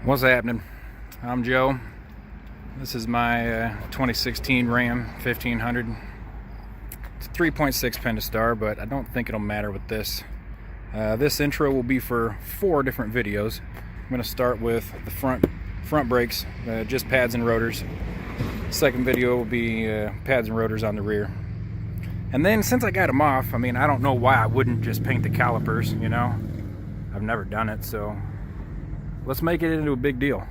What's happening? I'm Joe. This is my 2016 Ram 1500. It's a 3.6 Pentastar, but I don't think it'll matter with this. This intro will be for 4 different videos. I'm going to start with the front brakes, just pads and rotors. Second video will be pads and rotors on the rear. And then since I got them off, I mean, I don't know why I wouldn't just paint the calipers, you know? I've never done it, so let's make it into a big deal.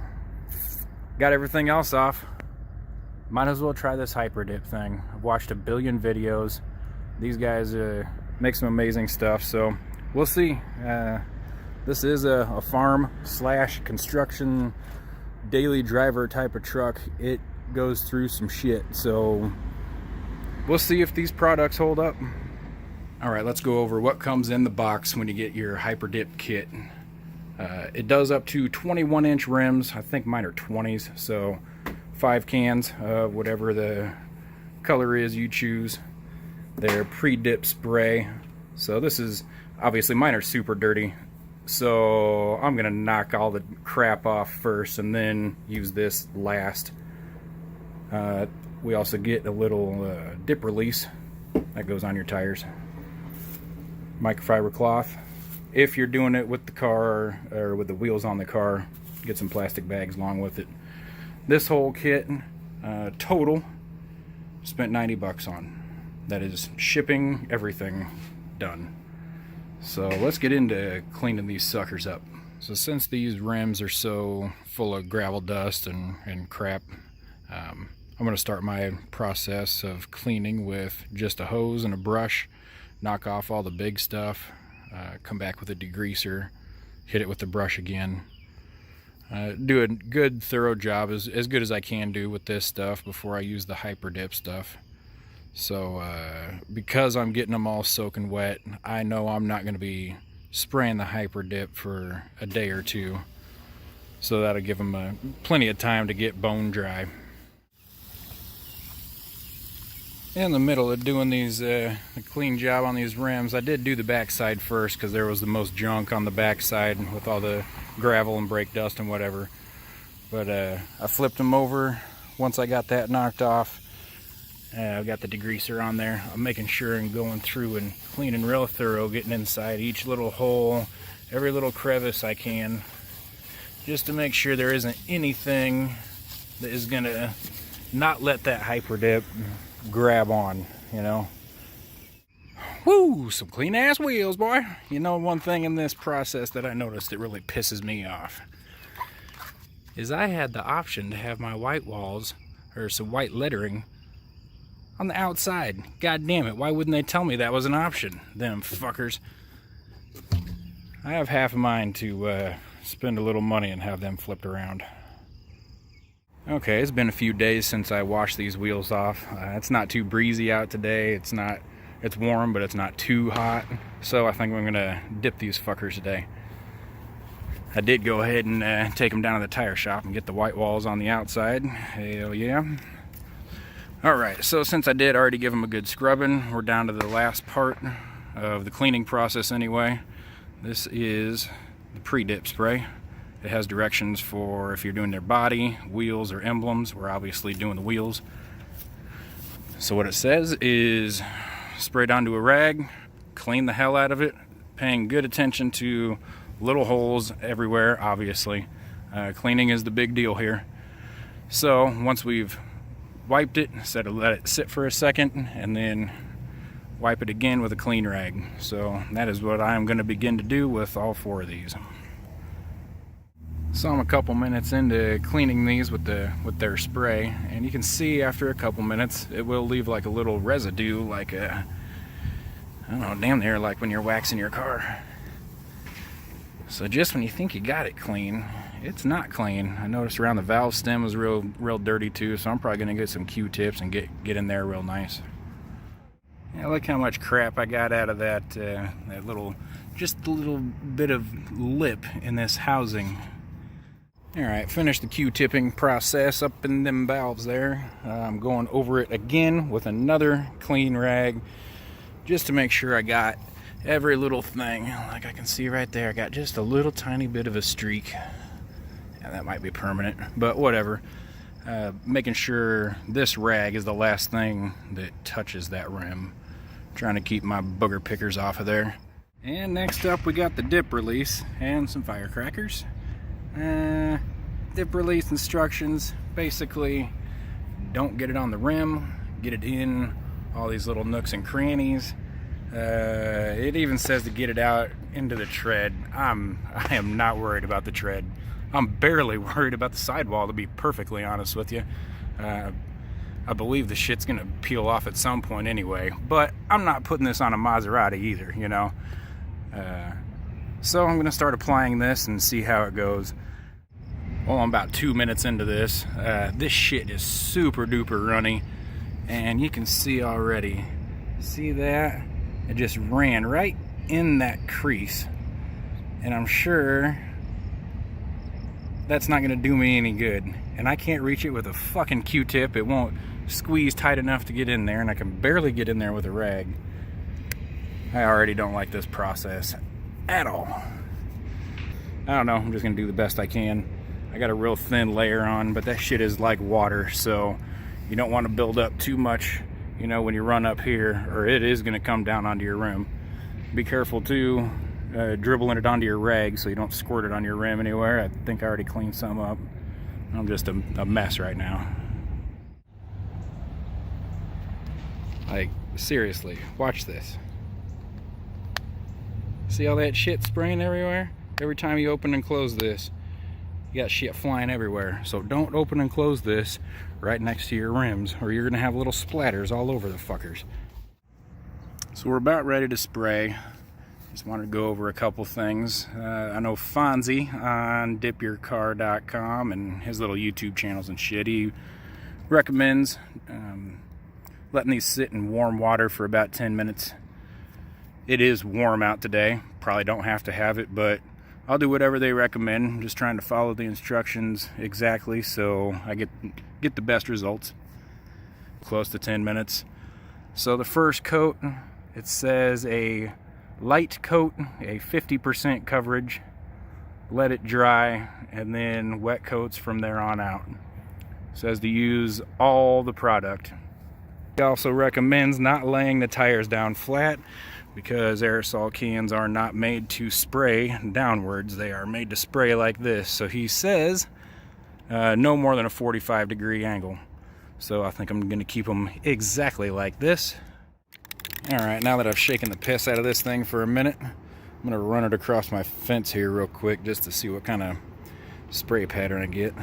Got everything else off. Might as well try this Hyperdip thing. I've watched a billion videos. These guys make some amazing stuff, so we'll see. This is a farm / construction daily driver type of truck. It goes through some shit, so we'll see if these products hold up. All right, let's go over what comes in the box when you get your Hyperdip kit. It does up to 21-inch rims. I think mine are 20s, so 5 cans, whatever the color is you choose. They're pre-dip spray. So this is, obviously mine are super dirty, so I'm gonna knock all the crap off first and then use this last. We also get a little dip release that goes on your tires. Microfiber cloth. If you're doing it with the car or with the wheels on the car, get some plastic bags along with it. This whole kit, total, spent 90 bucks on. That is shipping, everything done. So let's get into cleaning these suckers up. So since these rims are so full of gravel dust and crap, I'm going to start my process of cleaning with just a hose and a brush, knock off all the big stuff. Come back with a degreaser, hit it with the brush again. Do a good thorough job, as good as I can do with this stuff before I use the Hyperdip stuff. So because I'm getting them all soaking wet, I know I'm not going to be spraying the Hyperdip for a day or two. So that'll give them plenty of time to get bone dry. In the middle of doing these a clean job on these rims, I did do the backside first because there was the most junk on the backside with all the gravel and brake dust and whatever. But I flipped them over. Once I got that knocked off, I've got the degreaser on there. I'm making sure and going through and cleaning real thorough, getting inside each little hole, every little crevice I can, just to make sure there isn't anything that is gonna not let that Hyperdip grab on, you know. Woo, some clean ass wheels, boy. You know, one thing in this process that I noticed that really pisses me off is I had the option to have my white walls or some white lettering on the outside. God damn it, why wouldn't they tell me that was an option? Them fuckers. I have half a mind to spend a little money and have them flipped around. Okay, it's been a few days since I washed these wheels off. It's not too breezy out today. It's warm, but it's not too hot. So I think I'm gonna dip these fuckers today. I did go ahead and take them down to the tire shop and get the white walls on the outside. Hell yeah. Alright, so since I did already give them a good scrubbing, we're down to the last part of the cleaning process anyway. This is the pre-dip spray. It has directions for if you're doing their body, wheels, or emblems. We're obviously doing the wheels. So what it says is spray it onto a rag, clean the hell out of it, paying good attention to little holes everywhere, obviously. Cleaning is the big deal here. So once we've wiped it, let it sit for a second, and then wipe it again with a clean rag. So that is what I'm going to begin to do with all 4 of these. So I'm a couple minutes into cleaning these with their spray, and you can see after a couple minutes it will leave like a little residue, like I don't know, damn near like when you're waxing your car. So just when you think you got it clean, it's not clean. I noticed around the valve stem was real dirty too, so I'm probably gonna get some Q-tips and get in there real nice. Yeah, look how much crap I got out of that little, just a little bit of lip in this housing. Alright, finished the Q-tipping process up in them valves there. I'm going over it again with another clean rag just to make sure I got every little thing. Like I can see right there, I got just a little tiny bit of a streak. Yeah, that might be permanent, but whatever. Making sure this rag is the last thing that touches that rim. Trying to keep my booger pickers off of there. And next up we got the dip release and some firecrackers. Dip release instructions, basically don't get it on the rim, get it in all these little nooks and crannies. It even says to get it out into the tread. I am not worried about the tread. I'm barely worried about the sidewall, to be perfectly honest with you. I believe the shit's gonna peel off at some point anyway, but I'm not putting this on a Maserati either, you know. So I'm gonna start applying this and see how it goes. Well, I'm about 2 minutes into this. This shit is super duper runny, and you can see already. See that? It just ran right in that crease, and I'm sure that's not gonna do me any good. And I can't reach it with a fucking Q-tip. It won't squeeze tight enough to get in there, and I can barely get in there with a rag. I already don't like this process at all. I don't know, I'm just gonna do the best I can. I got a real thin layer on, but that shit is like water, so you don't want to build up too much, you know, when you run up here, or it is gonna come down onto your rim. Be careful too, dribbling it onto your rag so you don't squirt it on your rim anywhere. I think I already cleaned some up. I'm just a mess right now. Like, seriously, watch this. See all that shit spraying everywhere? Every time you open and close this, you got shit flying everywhere. So don't open and close this right next to your rims, or you're gonna have little splatters all over the fuckers. So we're about ready to spray. Just wanted to go over a couple things. I know Fonzie on dipyourcar.com and his little YouTube channels and shit, he recommends letting these sit in warm water for about 10 minutes. It is warm out today. Probably don't have to have it, but I'll do whatever they recommend. I'm just trying to follow the instructions exactly so I get the best results. Close to 10 minutes. So the first coat, it says a light coat, a 50% coverage, let it dry, and then wet coats from there on out. It says to use all the product. He also recommends not laying the tires down flat because aerosol cans are not made to spray downwards. They are made to spray like this. So he says no more than a 45-degree angle. So I think I'm going to keep them exactly like this. Alright, now that I've shaken the piss out of this thing for a minute, I'm going to run it across my fence here real quick just to see what kind of spray pattern I get.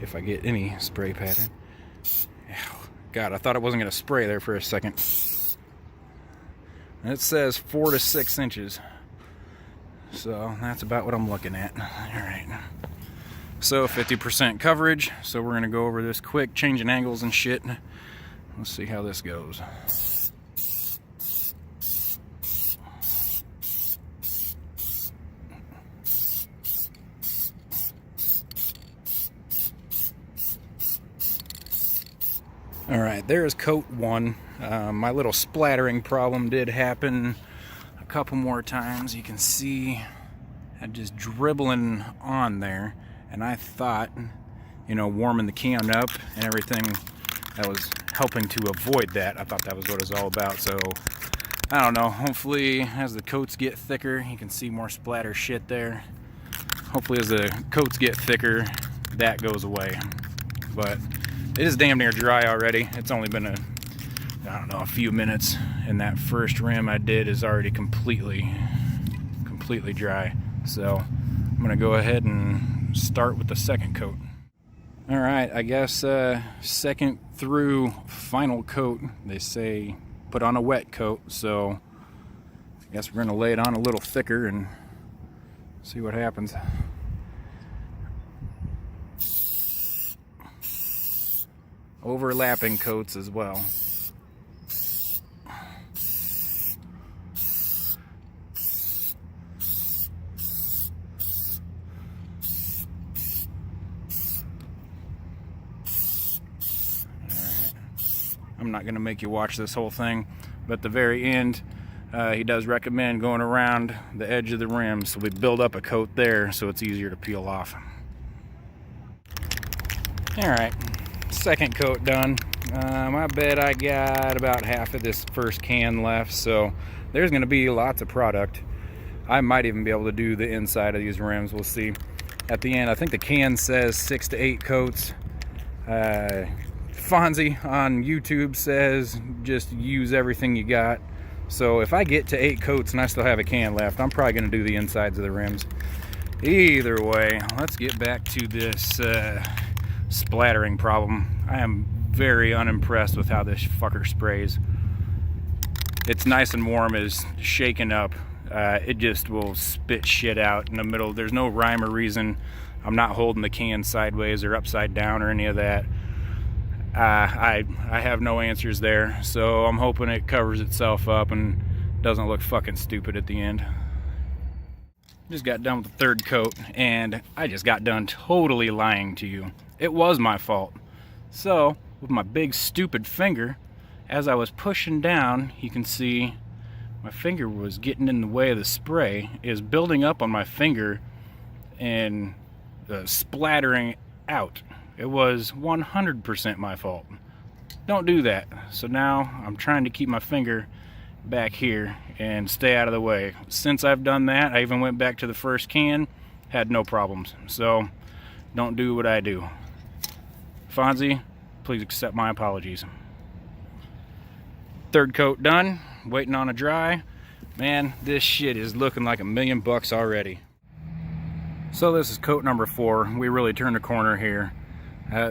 If I get any spray pattern. God, I thought it wasn't going to spray there for a second. It says 4 to 6 inches. So that's about what I'm looking at. Alright. So 50% coverage. So we're going to go over this quick, changing angles and shit. Let's see how this goes. Alright, there's coat 1. My little splattering problem did happen a couple more times. You can see I'm just dribbling on there, and I thought, you know, warming the can up and everything, that was helping to avoid that. I thought that was what it was all about. So I don't know, hopefully as the coats get thicker, you can see more splatter shit there. Hopefully as the coats get thicker, that goes away. But it is damn near dry already. It's only been a few minutes, and that first rim I did is already completely dry. So I'm gonna go ahead and start with the second coat. All right, I guess second through final coat, they say put on a wet coat. So I guess we're gonna lay it on a little thicker and see what happens. Overlapping coats as well. Alright. I'm not going to make you watch this whole thing, but at the very end, he does recommend going around the edge of the rim so we build up a coat there so it's easier to peel off. All right, second coat done. I bet I got about half of this first can left, so there's going to be lots of product. I might even be able to do the inside of these rims. We'll see at the end. I think the can says 6 to 8 coats. Fonzie on YouTube says just use everything you got. So if I get to 8 coats and I still have a can left, I'm probably going to do the insides of the rims. Either way, let's get back to this splattering problem. I am very unimpressed with how this fucker sprays. It's nice and warm, is shaken up. It just will spit shit out in the middle. There's no rhyme or reason. I'm not holding the can sideways or upside down or any of that. I have no answers there, so I'm hoping it covers itself up and doesn't look fucking stupid at the end. Just got done with the third coat, and I just got done totally lying to you. It was my fault. So, with my big stupid finger, as I was pushing down, you can see my finger was getting in the way of the spray. It was building up on my finger and splattering out. It was 100% my fault. Don't do that. So now I'm trying to keep my finger back here and stay out of the way. Since I've done that, I even went back to the first can, had no problems. So don't do what I do. Fonzie, please accept my apologies. Third coat done, waiting on a dry. Man, this shit is looking like $1,000,000 already. So this is coat number 4. We really turned a corner here.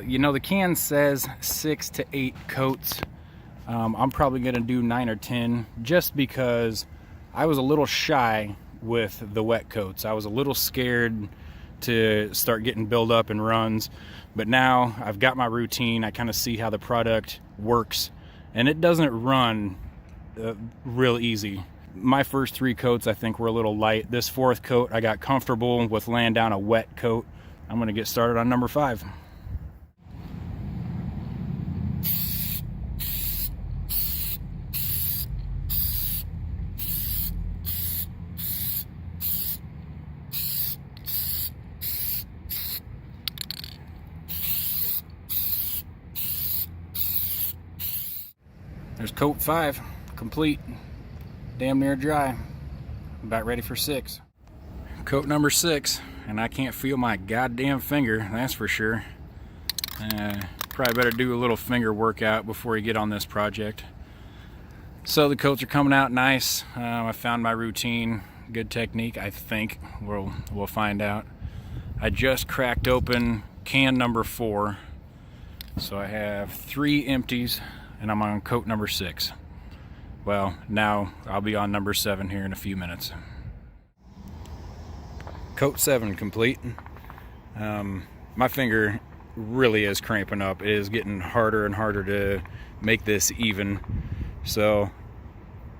You know, the can says 6 to 8 coats. I'm probably gonna do 9 or 10, just because I was a little shy with the wet coats. I was a little scared to start getting build up and runs, but now I've got my routine. I kind of see how the product works, and it doesn't run real easy. My first 3 coats I think were a little light. This 4th coat I got comfortable with laying down a wet coat. I'm gonna get started on number 5. There's coat 5, complete, damn near dry, about ready for 6. Coat number 6, and I can't feel my goddamn finger, that's for sure. Probably better do a little finger workout before you get on this project. So the coats are coming out nice. I found my routine, good technique, I think. We'll find out. I just cracked open can number 4, so I have 3 empties. And I'm on coat number 6. Well, now I'll be on number 7 here in a few minutes. Coat 7 complete. My finger really is cramping up. It is getting harder and harder to make this even. So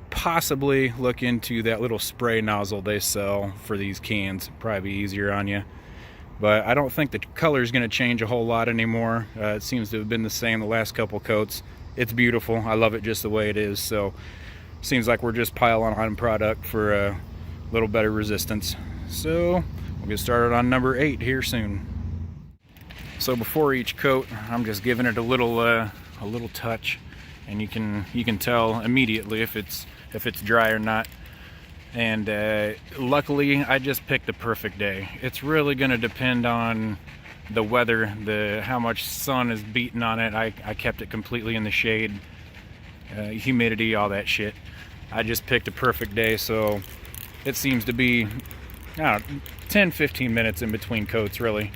possibly look into that little spray nozzle they sell for these cans. Probably be easier on you. But I don't think the color is going to change a whole lot anymore. It seems to have been the same the last couple coats. It's beautiful. I love it just the way it is. So seems like we're just piling on product for a little better resistance. So we'll get started on number 8 here soon. So before each coat, I'm just giving it a little touch, and you can tell immediately if it's dry or not. And luckily, I just picked the perfect day. It's really going to depend on the weather, how much sun is beating on it. I kept it completely in the shade, humidity, all that shit. I just picked a perfect day, so it seems to be, I don't know, 10-15 minutes in between coats really.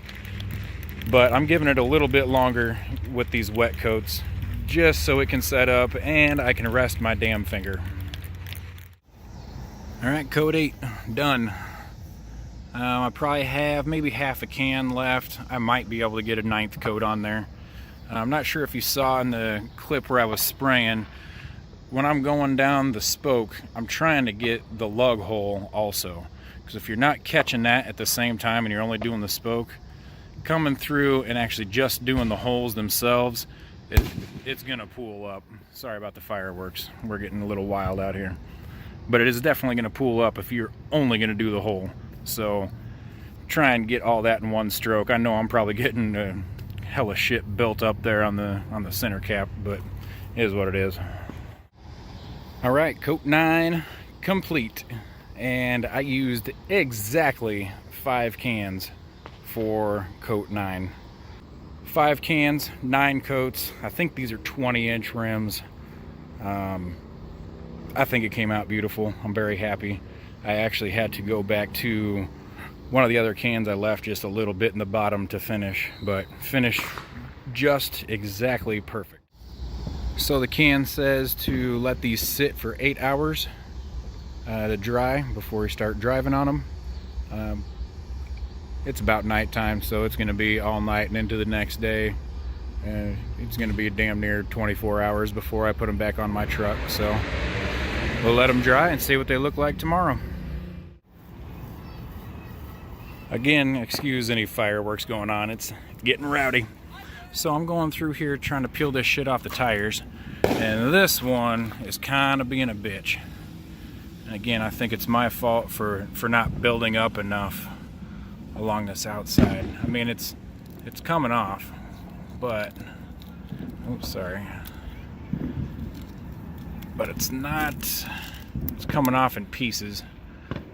But I'm giving it a little bit longer with these wet coats, just so it can set up and I can rest my damn finger. All right, coat 8 done. I probably have maybe half a can left. I might be able to get a 9th coat on there. I'm not sure if you saw in the clip where I was spraying, when I'm going down the spoke, I'm trying to get the lug hole also. Because if you're not catching that at the same time and you're only doing the spoke, coming through and actually just doing the holes themselves, it's gonna pool up. Sorry about the fireworks. We're getting a little wild out here. But it is definitely gonna pool up if you're only gonna do the hole. So try and get all that in one stroke. I know I'm probably getting hella shit built up there on the center cap, but it is what it is. All right, coat 9 complete, and I used exactly 5 cans for coat 9. 5 cans, 9 coats. I think these are 20-inch rims. I think it came out beautiful. I'm very happy. I actually had to go back to one of the other cans I left just a little bit in the bottom to finish, but finish just exactly perfect. So the can says to let these sit for 8 hours to dry before we start driving on them. It's about nighttime, so it's going to be all night and into the next day. It's going to be damn near 24 hours before I put them back on my truck, so we'll let them dry and see what they look like tomorrow. Again, excuse any fireworks going on, it's getting rowdy. So I'm going through here trying to peel this shit off the tires, and this one is kind of being a bitch. And again, I think it's my fault for not building up enough along this outside. I mean, it's coming off, but oops, sorry. But it's coming off in pieces,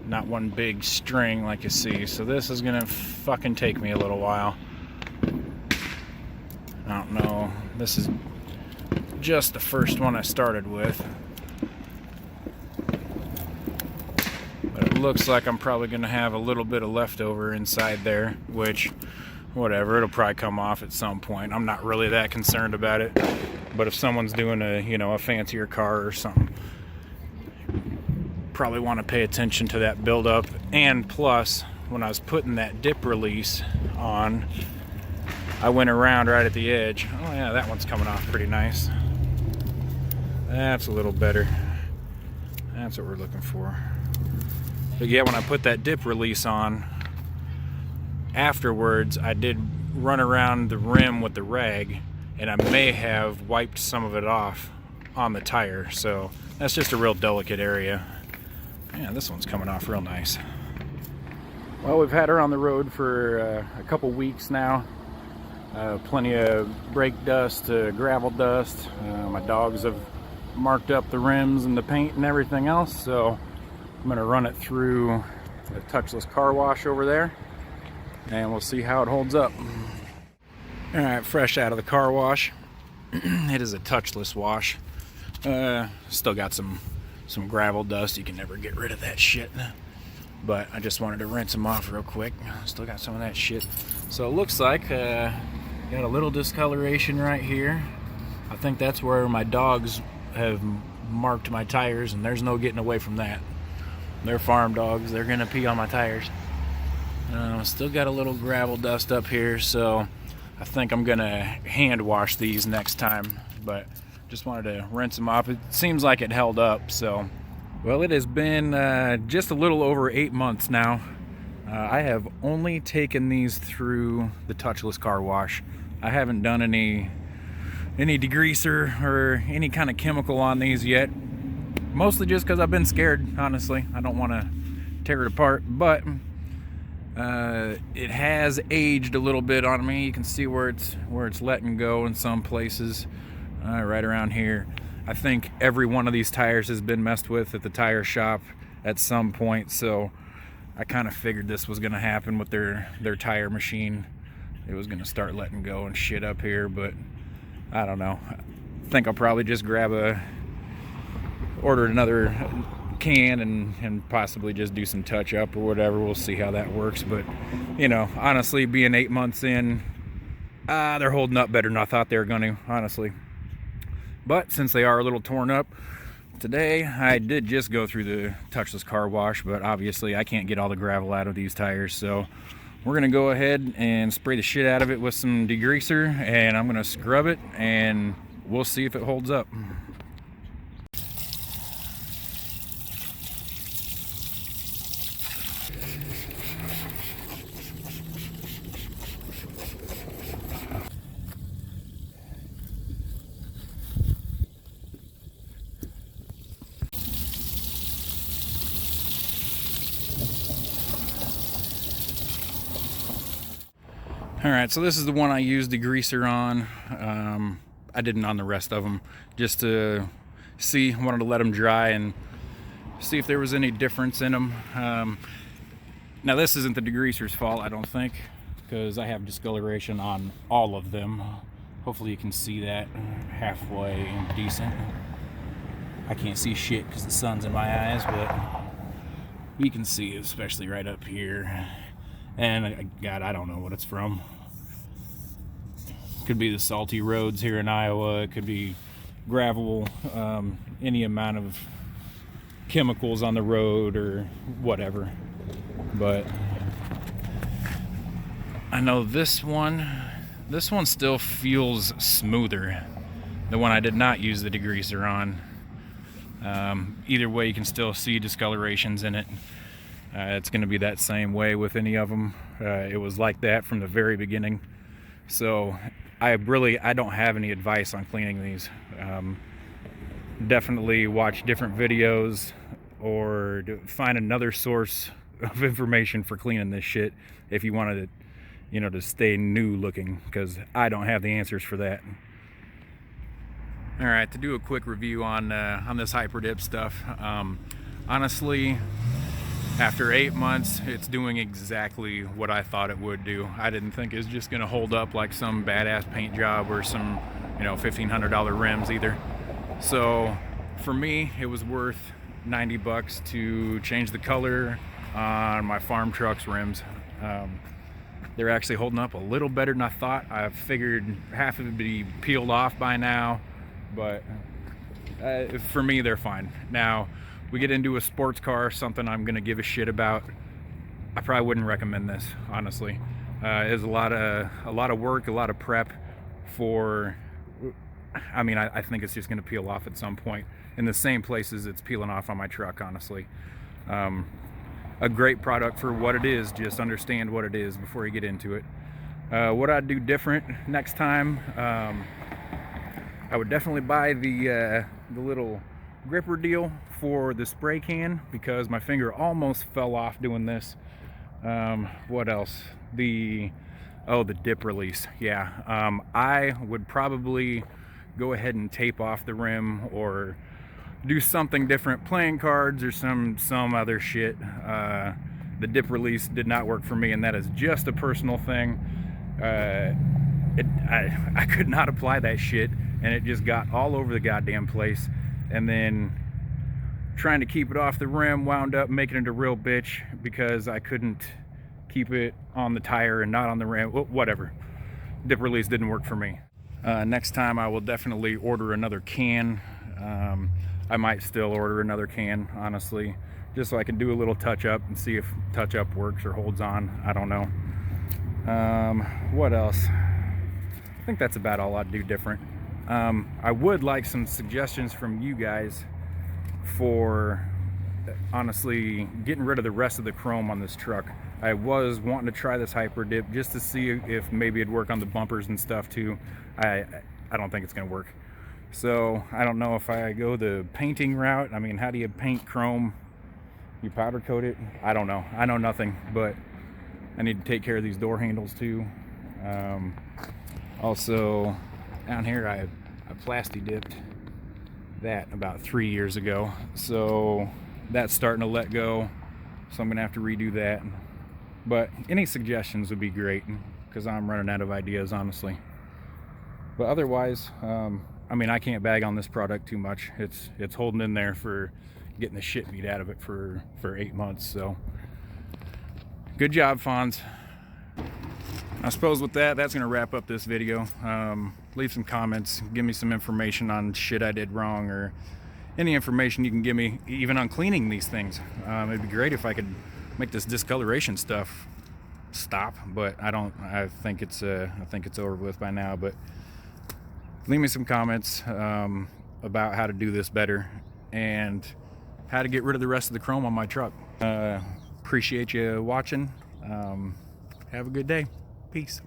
not one big string like you see. So this is gonna fucking take me a little while. I don't know, this is just the first one I started with, but it looks like I'm probably gonna have a little bit of leftover inside there, which whatever, it'll probably come off at some point. I'm not really that concerned about it, but if someone's doing a fancier car or something, probably want to pay attention to that buildup. And plus, when I was putting that dip release on, I went around right at the edge. Oh yeah, that one's coming off pretty nice. That's a little better. That's what we're looking for. But yeah, when I put that dip release on, afterwards I did run around the rim with the rag, and I may have wiped some of it off on the tire. So that's just a real delicate area. Yeah, this one's coming off real nice. Well, we've had her on the road for a couple weeks now. Plenty of brake dust, gravel dust. My dogs have marked up the rims and the paint and everything else, so I'm gonna run it through a touchless car wash over there, and we'll see how it holds up. All right, fresh out of the car wash. It is a touchless wash. Still got some gravel dust. You can never get rid of that shit, but I just wanted to rinse them off real quick. Still got some of that shit. So it looks like got a little discoloration right here. I think that's where my dogs have marked my tires, and there's no getting away from that. They're farm dogs, they're gonna pee on my tires. Still got a little gravel dust up here, so I think I'm gonna hand wash these next time, but just wanted to rinse them off. It seems like it held up. So well, it has been just a little over 8 months now. I have only taken these through the touchless car wash. I haven't done any degreaser or any kind of chemical on these yet, mostly just because I've been scared, honestly. I don't want to tear it apart, but it has aged a little bit on me. You can see where it's letting go in some places. Right around here. I think every one of these tires has been messed with at the tire shop at some point, so I kind of figured this was going to happen with their tire machine. It was going to start letting go and shit up here, but I don't know. I think I'll probably just order another can and possibly just do some touch up or whatever. We'll see how that works, but honestly, being 8 months in, they're holding up better than I thought they were going to, honestly. But since they are a little torn up, today I did just go through the touchless car wash, but obviously I can't get all the gravel out of these tires, so we're gonna go ahead and spray the shit out of it with some degreaser, and I'm gonna scrub it, and we'll see if it holds up. All right, so this is the one I used the greaser on. I didn't on the rest of them, just to see. Wanted to let them dry and see if there was any difference in them. Now this isn't the degreaser's fault, I don't think, because I have discoloration on all of them. Hopefully you can see that halfway decent. I can't see shit because the sun's in my eyes, but you can see it, especially right up here. And God, I don't know what it's from. Could be the salty roads here in Iowa. It could be gravel, any amount of chemicals on the road or whatever. But I know this one still feels smoother. The one I did not use the degreaser on. Either way, you can still see discolorations in it. It's going to be that same way with any of them. It was like that from the very beginning. So I don't have any advice on cleaning these. Definitely watch different videos or find another source of information for cleaning this shit if you wanted it, to stay new looking, because I don't have the answers for that. All right, to do a quick review on this Hyperdip stuff. Honestly, after 8 months, it's doing exactly what I thought it would do. I didn't think it was just gonna hold up like some badass paint job or some, $1,500 rims either. So for me, it was worth $90 to change the color on my farm truck's rims. They're actually holding up a little better than I thought. I figured half of it would be peeled off by now, but for me, they're fine. Now, we get into a sports car, something I'm gonna give a shit about. I probably wouldn't recommend this, honestly. It's a lot of work, a lot of prep for. I think it's just gonna peel off at some point in the same places it's peeling off on my truck, honestly. A great product for what it is. Just understand what it is before you get into it. What I'd do different next time, I would definitely buy the little gripper deal for the spray can, because my finger almost fell off doing this. What else? The dip release. Yeah, I would probably go ahead and tape off the rim or do something different, playing cards or some other shit. The dip release did not work for me, and that is just a personal thing. I could not apply that shit, and it just got all over the goddamn place. And then trying to keep it off the rim wound up making it a real bitch, because I couldn't keep it on the tire and not on the rim. Whatever. Dip release didn't work for me. Next time I will definitely order another can. I might still order another can, honestly, just so I can do a little touch-up and see if touch-up works or holds on. I don't know. What else? I think that's about all I'd do different. I would like some suggestions from you guys for, honestly, getting rid of the rest of the chrome on this truck. I was wanting to try this Hyperdip just to see if maybe it'd work on the bumpers and stuff too. I don't think it's gonna work. So I don't know if I go the painting route. How do you paint chrome? You powder coat it? I don't know. I know nothing, but I need to take care of these door handles too. Also, down here I plasti dipped that about 3 years ago, so that's starting to let go, so I'm gonna have to redo that. But any suggestions would be great, because I'm running out of ideas, honestly. But otherwise, I can't bag on this product too much. It's holding in there for getting the shit beat out of it for 8 months. So good job, Fonz. I suppose with that's gonna wrap up this video. Leave some comments, give me some information on shit I did wrong, or any information you can give me even on cleaning these things. It'd be great if I could make this discoloration stuff stop, but I think it's over with by now. But leave me some comments about how to do this better and how to get rid of the rest of the chrome on my truck. Appreciate you watching. Have a good day. Peace.